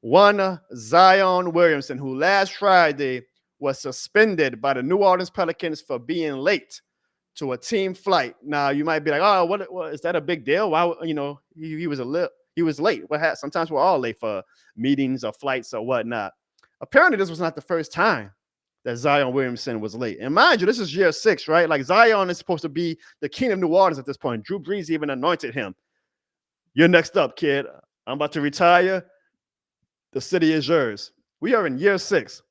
One Zion Williamson, who last Friday was suspended by the New Orleans Pelicans for being late to a team flight. Now you might be like, "Oh, what is that a big deal? Why? He was he was late. Sometimes we're all late for meetings or flights or whatnot. Apparently, this was not the first time that Zion Williamson was late. And mind you, this is year 6, right? Like Zion is supposed to be the king of New Orleans at this point. Drew Brees even anointed him. You're next up, kid. I'm about to retire. The city is yours. We are in year 6.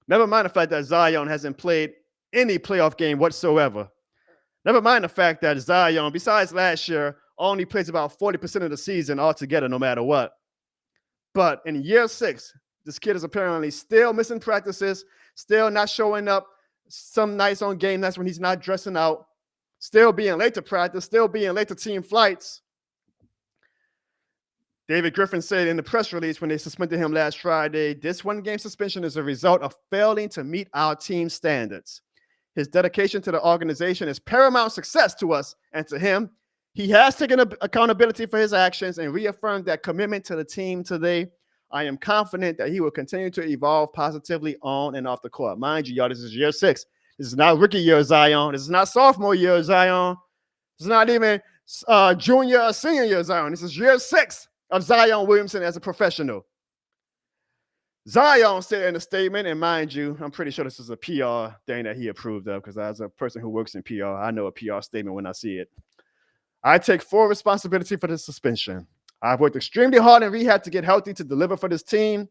Never mind the fact that Zion hasn't played any playoff game whatsoever. Never mind the fact that Zion, besides last year, only plays about 40% of the season altogether, no matter what. But in year 6, this kid is apparently still missing practices, still not showing up some nights on game nights when he's not dressing out, still being late to practice, still being late to team flights. David Griffin said in the press release when they suspended him last Friday, this one-game suspension is a result of failing to meet our team standards. His dedication to the organization is paramount success to us and to him. He has taken accountability for his actions and reaffirmed that commitment to the team today. I am confident that he will continue to evolve positively on and off the court. Mind you, y'all, this is year 6. This is not rookie year Zion. This is not sophomore year Zion. This is not even junior or senior year Zion. This is year 6 of Zion Williamson as a professional. Zion said in a statement, and mind you, I'm pretty sure this is a PR thing that he approved of, because as a person who works in PR, I know a PR statement when I see it. I take full responsibility for this suspension. I've worked extremely hard in rehab to get healthy to deliver for this team.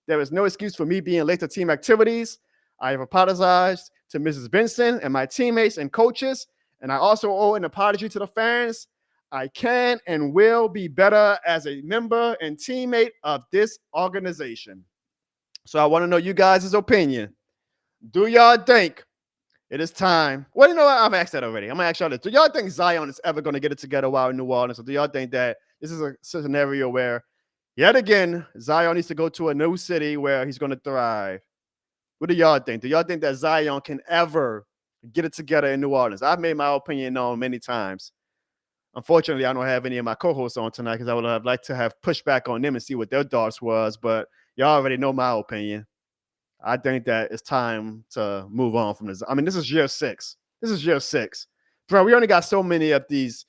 There is no excuse for me being late to team activities. I have apologized to Mrs. Benson and my teammates and coaches, and I also owe an apology to the fans. I can and will be better as a member and teammate of this organization. So I want to know you guys' opinion. Do y'all think it is time? Well, you know what? I've asked that already. I'm going to ask y'all this. Do y'all think Zion is ever going to get it together while in New Orleans? Or do y'all think that this is a scenario where, yet again, Zion needs to go to a new city where he's going to thrive? What do y'all think? Do y'all think that Zion can ever get it together in New Orleans? I've made my opinion known many times. Unfortunately, I don't have any of my co-hosts on tonight because I would have liked to have pushed back on them and see what their thoughts was, but y'all already know my opinion. I think that it's time to move on from this. I mean, this is year 6. This is year 6. Bro, we only got so many of these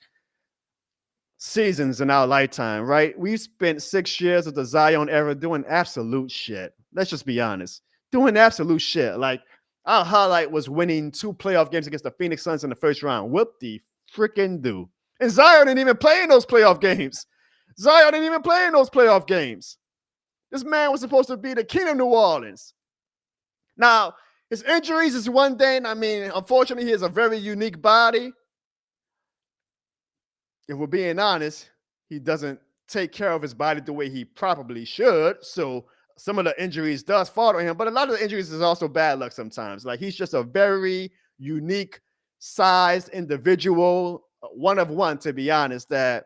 seasons in our lifetime, right? We spent 6 years of the Zion era doing absolute shit. Let's just be honest. Doing absolute shit. Like, our highlight was winning 2 playoff games against the Phoenix Suns in the first round. Whoop the freaking do. And Zion didn't even play in those playoff games. Zion didn't even play in those playoff games. This man was supposed to be the king of New Orleans. Now, his injuries is one thing. I mean, unfortunately, he has a very unique body. If we're being honest, he doesn't take care of his body the way he probably should. So some of the injuries does fall on him, but a lot of the injuries is also bad luck sometimes. Like, he's just a very unique sized individual, one of one, to be honest, that,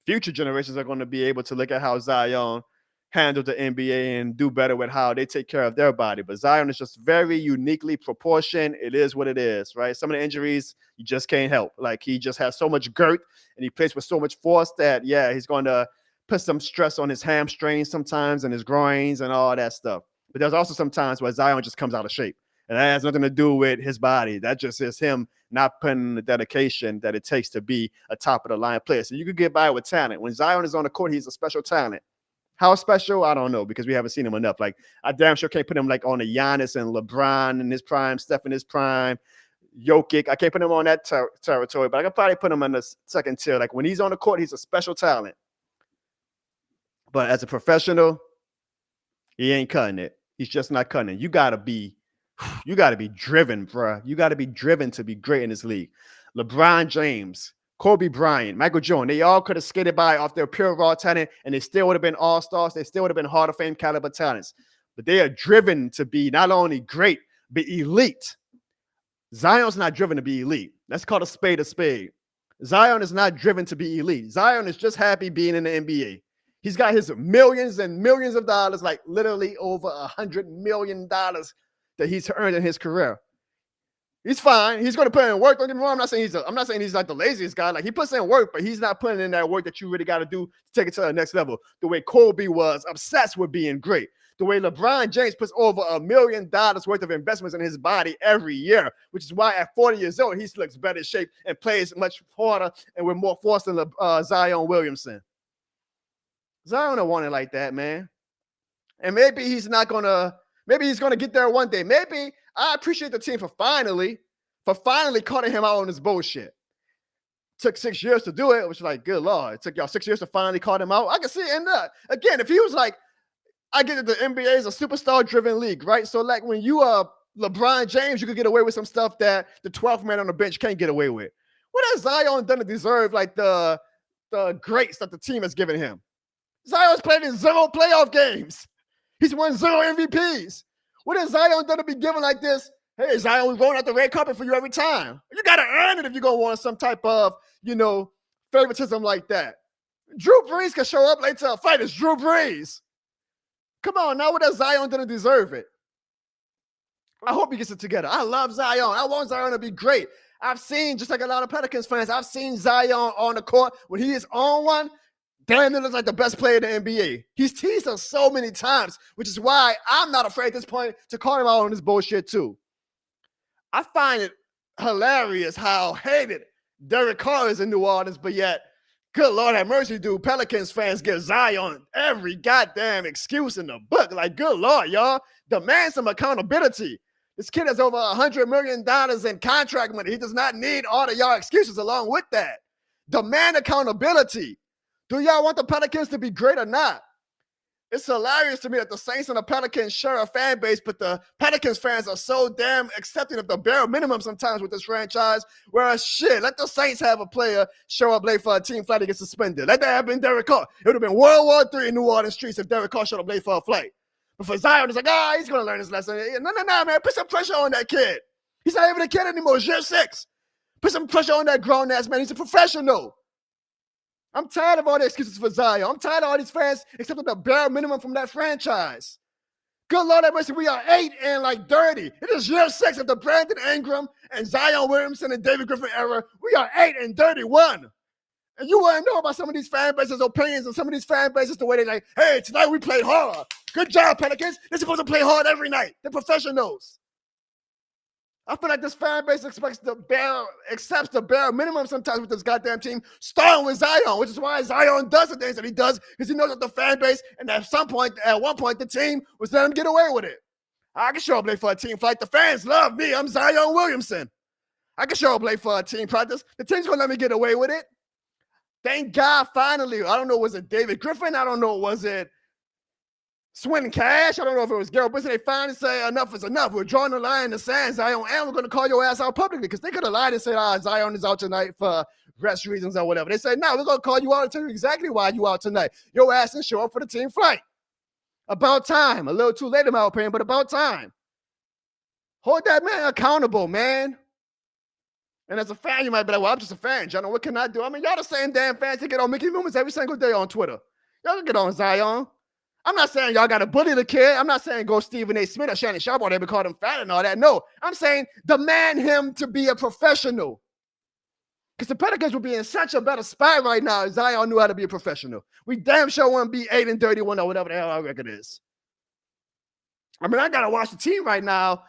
future generations are going to be able to look at how Zion handled the NBA and do better with how they take care of their body. But Zion is just very uniquely proportioned. It is what it is, right? Some of the injuries you just can't help. Like, he just has so much girth and he plays with so much force that, yeah, he's going to put some stress on his hamstrings sometimes and his groins and all that stuff. But there's also some times where Zion just comes out of shape. And that has nothing to do with his body. That just is him not putting the dedication that it takes to be a top-of-the-line player. So you could get by with talent. When Zion is on the court, he's a special talent. How special? I don't know, because we haven't seen him enough. Like, I damn sure can't put him like on a Giannis and LeBron in his prime, Steph in his prime, Jokic. I can't put him on that territory, but I could probably put him on the second tier. Like, when he's on the court, he's a special talent. But as a professional, he ain't cutting it. He's just not cutting it. You gotta be driven, bro. You gotta be driven to be great in this league. LeBron James, Kobe Bryant, Michael Jordan, they all could have skated by off their pure raw talent, and they still would have been all-stars. They still would have been Hall of Fame caliber talents. But they are driven to be not only great, but elite. Zion's not driven to be elite. Let's call a spade a spade. Zion is not driven to be elite. Zion is just happy being in the NBA. He's got his millions and millions of dollars, like literally over $100 million that he's earned in his career. He's fine. He's going to put in work. Don't get me wrong. I'm not saying he's like the laziest guy. Like he puts in work, but he's not putting in that work that you really got to do to take it to the next level. The way Kobe was obsessed with being great. The way LeBron James puts over $1 million worth of investments in his body every year, which is why at 40 years old, he looks better shape and plays much harder and with more force than Zion Williamson. Zion don't want it like that, man. And maybe he's going to get there one day. Maybe I appreciate the team for finally calling him out on this bullshit. Took 6 years to do it, which is like, good Lord. It took y'all 6 years to finally call him out. I can see it. And again, if he was like, I get that the NBA is a superstar-driven league, right? So like when you are LeBron James, you could get away with some stuff that the 12th man on the bench can't get away with. What has Zion done to deserve like the grace that the team has given him? Zion's played in 0 playoff games. He's won 0 MVPs. What has Zion done to be given like this? Hey, Zion, we're going out the red carpet for you every time. You got to earn it if you're going to want some type of, favoritism like that. Drew Brees can show up late to a fight. It's Drew Brees. Come on, now what has Zion done to deserve it? I hope he gets it together. I love Zion. I want Zion to be great. I've seen, just like a lot of Pelicans fans, I've seen Zion on the court. When he is on one, damn, it looks like the best player in the NBA. He's teased us so many times, which is why I'm not afraid at this point to call him out on this bullshit too. I find it hilarious how hated Derek Carr is in New Orleans, but yet, good Lord have mercy, dude, Pelicans fans give Zion every goddamn excuse in the book. Like, good Lord, y'all, demand some accountability. This kid has over $100 million in contract money. He does not need all of y'all excuses along with that. Demand accountability. Do y'all want the Pelicans to be great or not? It's hilarious to me that the Saints and the Pelicans share a fan base, but the Pelicans fans are so damn accepting of the bare minimum sometimes with this franchise. Whereas, shit, let the Saints have a player show up late for a team flight and get suspended. Let that have been Derek Carr. It would have been World War III in New Orleans streets if Derek Carr showed up late for a flight. But for Zion, it's like, he's going to learn his lesson. No, man. Put some pressure on that kid. He's not even a kid anymore. It's year 6. Put some pressure on that grown-ass man. He's a professional. I'm tired of all the excuses for Zion. I'm tired of all these fans accepting the bare minimum from that franchise. Good Lord have mercy, we are 8 and like dirty. It is year 6 of the Brandon Ingram and Zion Williamson and David Griffin era. We are 8 and 31. And you want to know about some of these fan bases' opinions and some of these fan bases, the way they're like, hey, tonight we played hard. Good job, Pelicans. They're supposed to play hard every night. They're professionals. I feel like this fan base accepts the bare minimum sometimes with this goddamn team, starting with Zion, which is why Zion does the things that he does, because he knows that the fan base, and at one point, the team was letting him get away with it. I can show up late for a team flight. The fans love me. I'm Zion Williamson. I can show up late for a team practice. The team's going to let me get away with it. Thank God, finally. I don't know, was it David Griffin? I don't know, was it Swin Cash? I don't know if it was Garrett Wilson. They finally say enough is enough. We're drawing the line in the sand, Zion, and we're going to call your ass out publicly, because they could have lied and said, Zion is out tonight for rest reasons or whatever. They say, no, we're going to call you out and tell you exactly why you out tonight. Your ass didn't show up for the team flight. About time. A little too late in my opinion, but about time. Hold that man accountable, man. And as a fan, you might be like, well, I'm just a fan, Jono. What can I do? I mean, y'all the same damn fans that get on Mickey Loomis every single day on Twitter. Y'all can get on Zion. I'm not saying y'all got to bully the kid. I'm not saying go Stephen A. Smith or Shannon Sharp or they call him fat and all that. No, I'm saying demand him to be a professional. Because the Pelicans would be in such a better spot right now if Zion knew how to be a professional. We damn sure want to be 8 and 31 or whatever the hell our record is. I mean, I got to watch the team right now,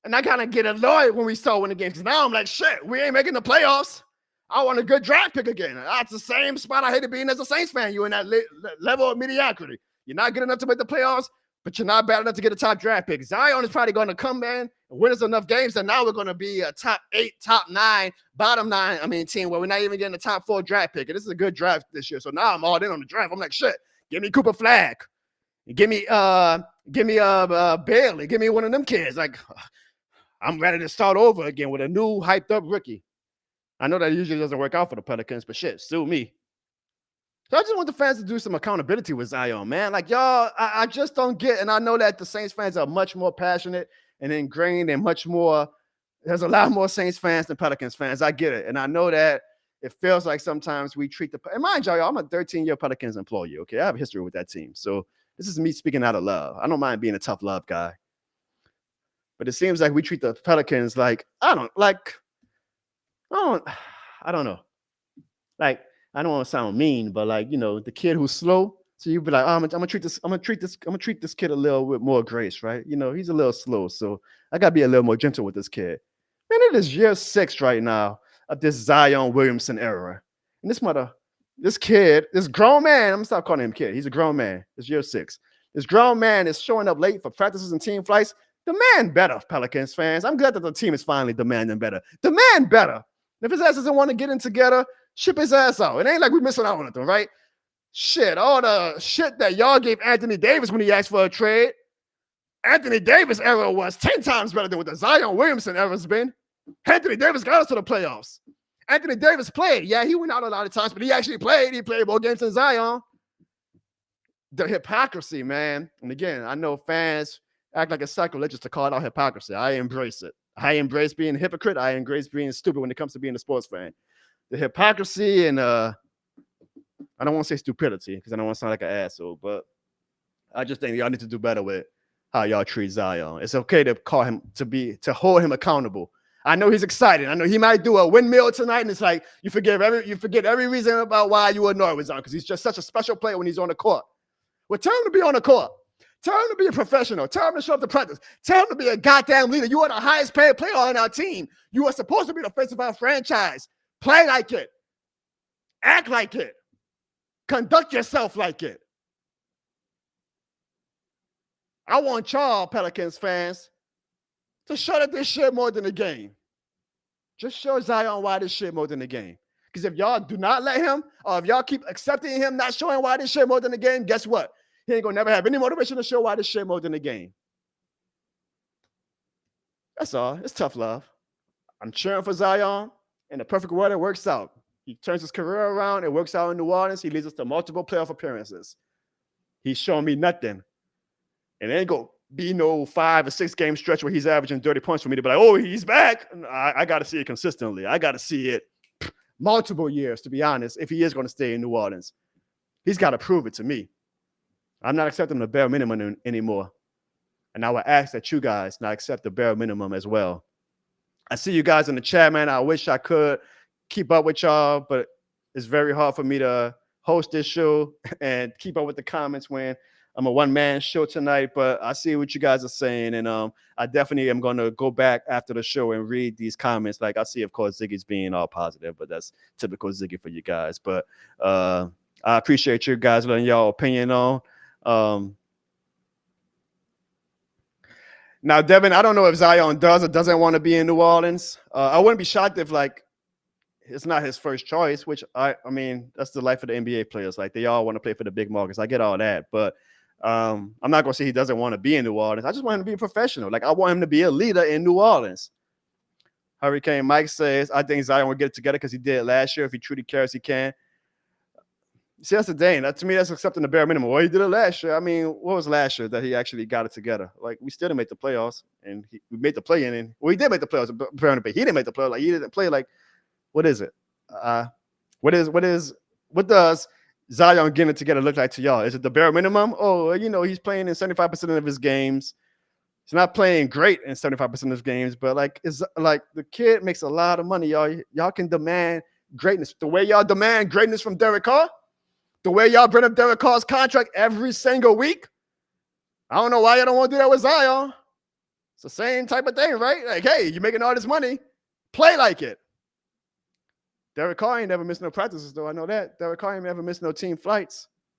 and I kind of get annoyed when we start winning games. Because now I'm like, shit, we ain't making the playoffs. I want a good draft pick again. That's the same spot I hated being as a Saints fan. You're in that level of mediocrity. You're not good enough to make the playoffs, but you're not bad enough to get a top draft pick. Zion is probably going to come in and win us enough games that now we're going to be a top 8, top 9, bottom 9, team where we're not even getting a top 4 draft pick. And this is a good draft this year. So now I'm all in on the draft. I'm like, shit, give me Cooper Flagg. Give me Bailey. Give me one of them kids. Like, I'm ready to start over again with a new hyped up rookie. I know that usually doesn't work out for the Pelicans, but shit, sue me. So I just want the fans to do some accountability with Zion, man. Like, y'all, I just don't get, and I know that the Saints fans are much more passionate and ingrained and much more, there's a lot more Saints fans than Pelicans fans. I get it. And I know that it feels like sometimes we treat and mind y'all, I'm a 13-year Pelicans employee, okay? I have a history with that team. So this is me speaking out of love. I don't mind being a tough love guy. But it seems like we treat the Pelicans like I don't I don't know. Like, I don't want to sound mean, but like, the kid who's slow. So you'd be like, oh, I'm gonna treat this, I'm gonna treat this kid a little with more grace, right? He's a little slow. So I gotta be a little more gentle with this kid. Man, it is year 6 right now of this Zion Williamson era. And this kid, this grown man, I'm gonna stop calling him kid. He's a grown man. It's year 6. This grown man is showing up late for practices and team flights. Demand better, Pelicans fans. I'm glad that the team is finally demanding better. Demand better. If his ass doesn't want to get in together, ship his ass out. It ain't like we're missing out on anything, right? Shit, all the shit that y'all gave Anthony Davis when he asked for a trade. Anthony Davis era was 10 times better than what the Zion Williamson era's been. Anthony Davis got us to the playoffs. Anthony Davis played. Yeah, he went out a lot of times, but he actually played. He played more games than Zion. The hypocrisy, man. And again, I know fans act like it's sacrilegious to call it out hypocrisy. I embrace it. I embrace being a hypocrite. I embrace being stupid when it comes to being a sports fan. The hypocrisy and I don't want to say stupidity because I don't want to sound like an asshole, but I just think y'all need to do better with how y'all treat Zion. It's okay to call him to hold him accountable. I know he's excited. I know he might do a windmill tonight, and it's like you forget every reason about why you annoy with Zion because he's just such a special player when he's on the court. Well, tell him to be on the court. Tell him to be a professional. Tell him to show up to practice. Tell him to be a goddamn leader. You are the highest paid player on our team. You are supposed to be the face of our franchise. Play like it. Act like it. Conduct yourself like it. I want y'all, Pelicans fans, to show that this shit more than a game. Just show Zion why this shit more than a game. Because if y'all do not let him, or if y'all keep accepting him not showing why this shit more than a game, guess what? He ain't gonna never have any motivation to show why this shit more than a game. That's all. It's tough love. I'm cheering for Zion. In the perfect world, it works out. He turns his career around. It works out in New Orleans. He leads us to multiple playoff appearances. He's showing me nothing. And it ain't gonna be no 5 or 6 game stretch where he's averaging 30 points for me to be like, oh, he's back. I got to see it consistently. I got to see it multiple years, to be honest, if he is going to stay in New Orleans. He's got to prove it to me. I'm not accepting the bare minimum anymore. And I would ask that you guys not accept the bare minimum as well. I see you guys in the chat, man. I wish I could keep up with y'all, but it's very hard for me to host this show and keep up with the comments when I'm a one-man show tonight. But I see what you guys are saying, and I definitely am going to go back after the show and read these comments. Like I see, of course, Ziggy's being all positive, but that's typical Ziggy for you guys. But I appreciate you guys letting y'all opinion on. Now, Devin, I don't know if Zion does or doesn't want to be in New Orleans. I wouldn't be shocked if like it's not his first choice, which I mean, that's the life of the NBA players. Like they all want to play for the big markets. I get all that, but I'm not gonna say he doesn't want to be in New Orleans. I just want him to be a professional. Like I want him to be a leader in New Orleans. Hurricane Mike says, I think Zion will get it together because he did it last year. If he truly cares, he can. See, that's the thing. To me, that's accepting the bare minimum. Well, he did it last year. I mean, what was last year that he actually got it together? Like, we still didn't make the playoffs, and we made the play-in. And well, he did make the playoffs, but he didn't make the playoffs. Like, he didn't play. Like, what is it? What does Zion getting it together look like to y'all? Is it the bare minimum? Oh, he's playing in 75% of his games. He's not playing great in 75% of his games, but like, it's like the kid makes a lot of money, y'all. Y'all can demand greatness the way y'all demand greatness from Derek Carr. The way y'all bring up Derek Carr's contract every single week, I don't know why y'all don't want to do that with Zion. It's the same type of thing, right? Like, hey, you're making all this money. Play like it. Derek Carr ain't never missed no practices, though. I know that. Derek Carr ain't never missed no team flights.